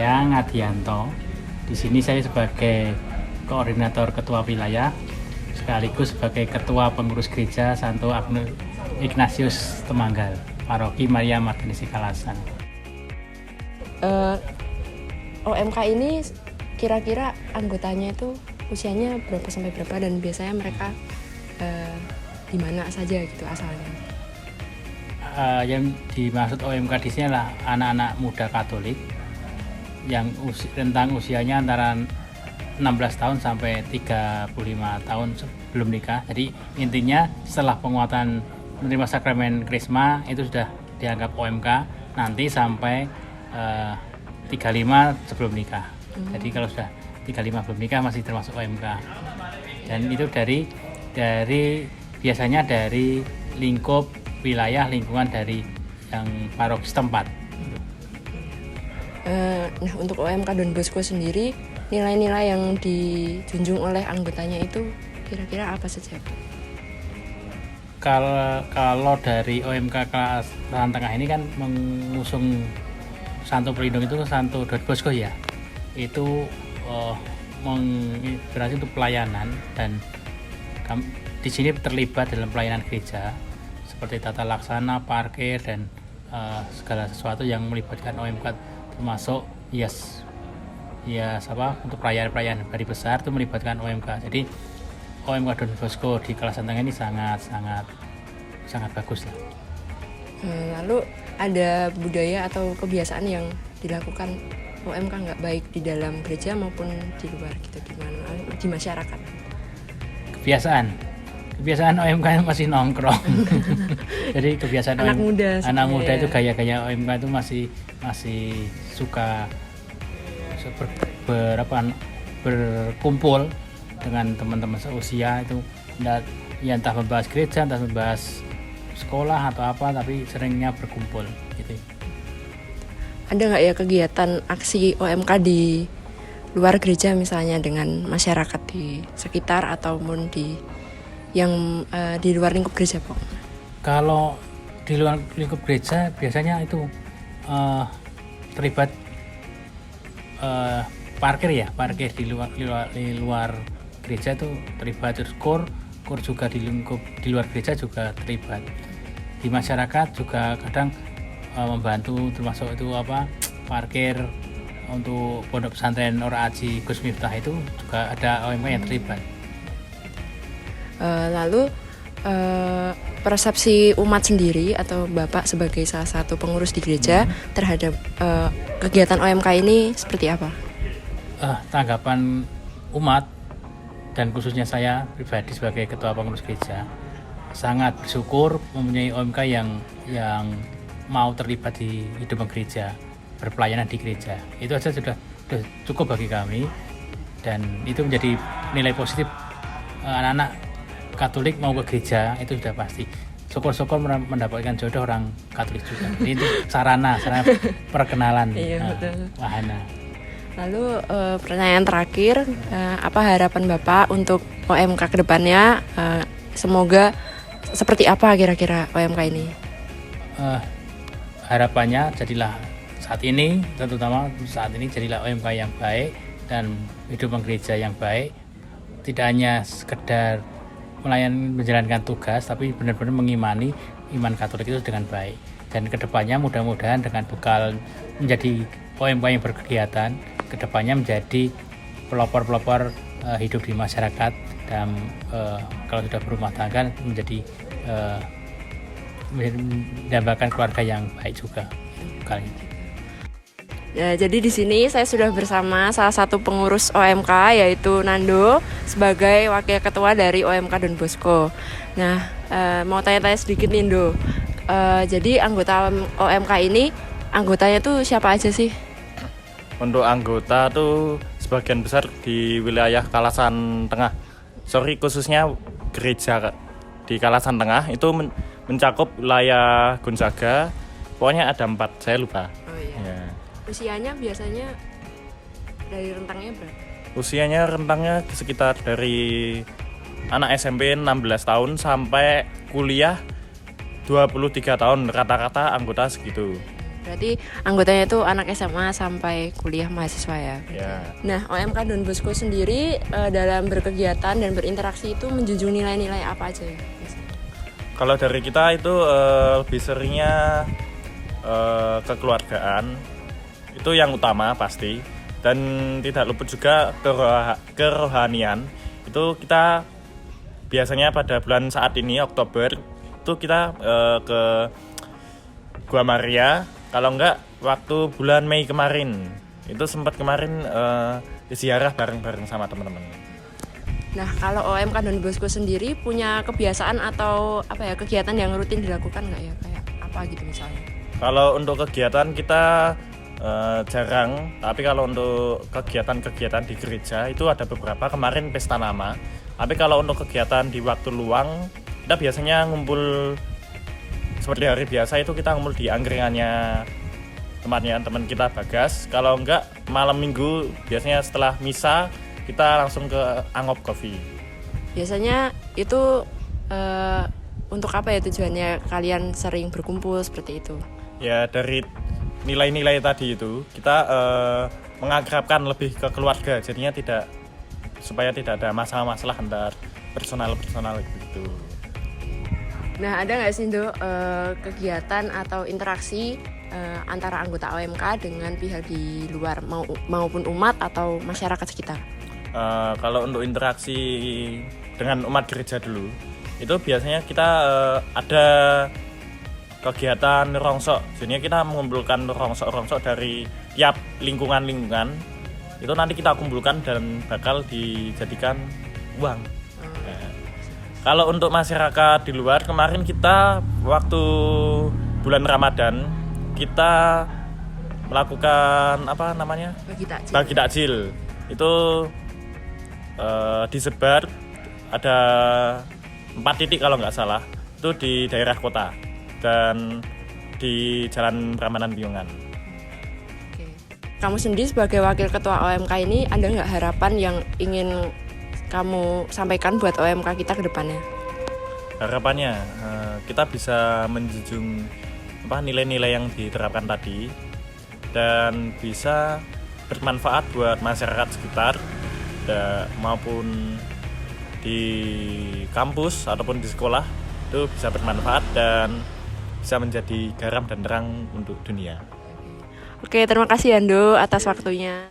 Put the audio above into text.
saya Ngadianto. Di sini saya sebagai koordinator ketua wilayah sekaligus sebagai ketua pengurus gereja Santo Ignatius Temanggal, Paroki Maria Martinisi Kalasan. OMK ini kira-kira anggotanya itu usianya berapa sampai berapa dan biasanya mereka di mana saja gitu asalnya? Yang dimaksud OMK di sini adalah anak-anak muda Katolik yang rentang usianya antara 16 tahun sampai 35 tahun sebelum nikah. Jadi intinya setelah penguatan menerima sakramen Krisma itu sudah dianggap OMK, nanti sampai 35 sebelum nikah. Jadi kalau sudah 35 belum nikah masih termasuk OMK. Dan itu dari biasanya dari lingkup wilayah lingkungan dari yang paroki setempat. Nah, untuk OMK Don Bosco sendiri, nilai-nilai yang dijunjung oleh anggotanya itu kira-kira apa saja? Kalau dari OMK Kalasan Tengah ini kan mengusung Santo Pelindung itu Santo Don Bosco ya. Itu berarti untuk pelayanan, dan di sini terlibat dalam pelayanan gereja seperti tata laksana, parkir, dan segala sesuatu yang melibatkan OMK, termasuk untuk perayaan hari besar itu melibatkan OMK. Jadi OMK Don Bosco di Kalasan Tengah ini sangat bagus lah. Lalu ada budaya atau kebiasaan yang dilakukan OMK nggak baik di dalam gereja maupun di luar gitu, gimana di masyarakat? Kebiasaan OMK masih nongkrong. Jadi kebiasaan anak muda itu gaya-gaya OMK itu masih suka berkumpul dengan teman-teman seusia itu, entah membahas gereja, entah membahas sekolah atau apa, tapi seringnya berkumpul gitu. Ada nggak ya kegiatan aksi OMK di luar gereja misalnya dengan masyarakat di sekitar ataupun di luar lingkup gereja, Pak? Kalau di luar lingkup gereja biasanya itu terlibat parkir di luar gereja itu terlibat, terus kur juga di luar gereja juga terlibat. Di masyarakat juga kadang membantu, termasuk itu parkir untuk pondok pesantren Ora Aji Gus Miftah, itu juga ada OMK yang terlibat. Lalu persepsi umat sendiri atau Bapak sebagai salah satu pengurus di gereja terhadap kegiatan OMK ini seperti apa? Tanggapan umat dan khususnya saya pribadi sebagai ketua pengurus gereja sangat bersyukur mempunyai OMK yang mau terlibat di hidup gereja, berpelayanan di gereja. Itu saja sudah cukup bagi kami, dan itu menjadi nilai positif. Anak-anak Katolik mau ke gereja itu sudah pasti. Syukur-syukur mendapatkan jodoh orang Katolik juga. Jadi itu sarana perkenalan. Iya, betul. Wahana. Lalu pertanyaan terakhir, apa harapan Bapak untuk OMK ke depannya? Semoga seperti apa kira-kira OMK ini? Harapannya terutama saat ini jadilah OMK yang baik dan hidup gereja yang baik. Tidak hanya sekedar menjalankan tugas, tapi benar-benar mengimani iman Katolik itu dengan baik. Dan kedepannya mudah-mudahan dengan bekal menjadi OMK yang berkegiatan, kedepannya menjadi pelopor-pelopor hidup di masyarakat, dan kalau sudah berumah tangga menjadi mendambakan keluarga yang baik juga kali ini. Ya, jadi di sini saya sudah bersama salah satu pengurus OMK, yaitu Nando, sebagai wakil ketua dari OMK Don Bosco. Nah, mau tanya-tanya sedikit nih, Ndo. Jadi anggota OMK ini, anggotanya tuh siapa aja sih? Untuk anggota tuh sebagian besar di wilayah Kalasan Tengah. Khususnya gereja di Kalasan Tengah itu mencakup wilayah Gonzaga. Pokoknya ada 4, saya lupa. Oh iya. Ya. Usianya biasanya dari rentangnya berapa? Usianya rentangnya sekitar dari anak SMP 16 tahun sampai kuliah 23 tahun, rata-rata anggota segitu. Berarti anggotanya itu anak SMA sampai kuliah mahasiswa ya. Ya. Nah, OMK Don Bosco sendiri dalam berkegiatan dan berinteraksi itu menjunjung nilai-nilai apa aja ya? Kalau dari kita itu lebih seringnya kekeluargaan, itu yang utama pasti, dan tidak luput juga kerohanian. Itu kita biasanya pada bulan saat ini Oktober itu kita ke Gua Maria. Kalau enggak waktu bulan Mei kemarin itu sempat kemarin ziarah bareng-bareng sama teman-teman. Nah, kalau OMK Don Bosco sendiri punya kebiasaan atau apa ya kegiatan yang rutin dilakukan nggak ya, kayak apa gitu misalnya? Kalau untuk kegiatan kita jarang, tapi kalau untuk kegiatan-kegiatan di gereja itu ada beberapa. Kemarin pesta nama. Tapi kalau untuk kegiatan di waktu luang kita biasanya ngumpul seperti hari biasa, itu kita ngumpul di angkringannya tempatnya teman kita Bagas. Kalau enggak malam minggu biasanya setelah misa kita langsung ke Angop Coffee. Biasanya itu untuk apa ya tujuannya kalian sering berkumpul seperti itu? Ya dari nilai-nilai tadi itu kita mengakrabkan lebih ke keluarga, jadinya supaya tidak ada masalah-masalah antar personal gitu. Nah, ada nggak sih Ndo kegiatan atau interaksi antara anggota OMK dengan pihak di luar maupun umat atau masyarakat sekitar? Kalau untuk interaksi dengan umat gereja dulu, itu biasanya kita ada kegiatan rongsok. Jadinya kita mengumpulkan rongsok dari tiap lingkungan. Itu nanti kita kumpulkan dan bakal dijadikan uang. Kalau untuk masyarakat di luar, kemarin kita waktu bulan Ramadan kita melakukan bagi takjil. Itu disebar ada 4 titik kalau nggak salah, itu di daerah kota dan di Jalan Prambanan Piungan. Kamu sendiri sebagai wakil ketua OMK ini ada nggak harapan yang ingin kamu sampaikan buat OMK kita ke depannya? Harapannya kita bisa menjunjung nilai-nilai yang diterapkan tadi dan bisa bermanfaat buat masyarakat sekitar maupun di kampus ataupun di sekolah, itu bisa bermanfaat dan bisa menjadi garam dan terang untuk dunia. Oke, terima kasih Ando atas waktunya.